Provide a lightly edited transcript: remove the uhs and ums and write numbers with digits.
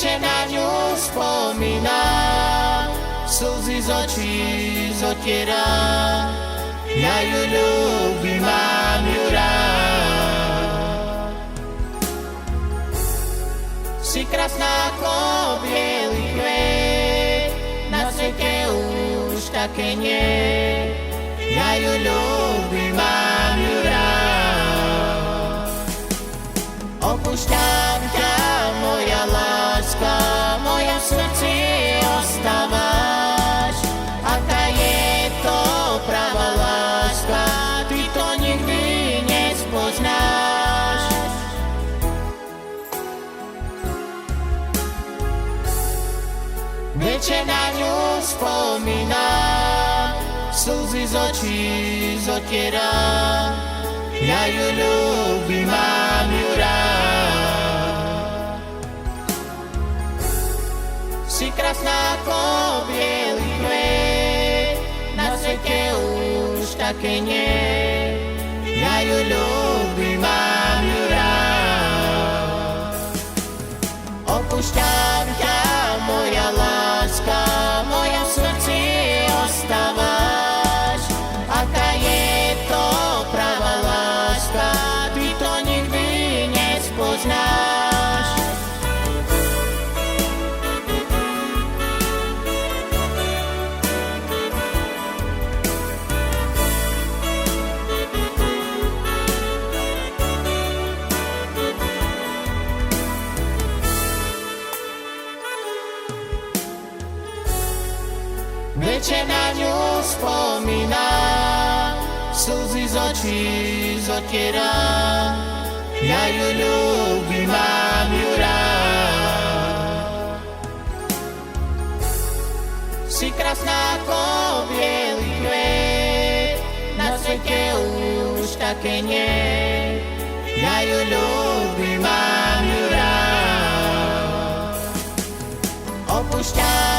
Večer na ňu spomínam, slzy z očí zotieram. Ja ju ľúbim, mám ju rád. Si krásna ako bielý kvet, na svete už také nie. Ja ju ľúbim, mám ju rád. Opúšťam ťa, moja láska, moja v srdci ostávaš. Aká je to pravá láska, ty to nikdy nespoznáš. Večer na ňu spomínam, slzy z očí zotieram. Ja ju ľúbim, mám ju rád. Si krásna ako bielý kvet, na svete už také nie. Ja ju ľúbim, mám ju rád. Opúšťam ťa, moja láska, moja v srdci ostávaš. Aká je to pravá láska, ty to nikdy nespoznáš. Večer na ňu spomínam, slzy z očí zotieram. Ja ju ľúbim, mám ju rád. Si krásna ako bielý kvet, na svete už také nie. Ja ju ľúbim, mám ju rád. Opúšťam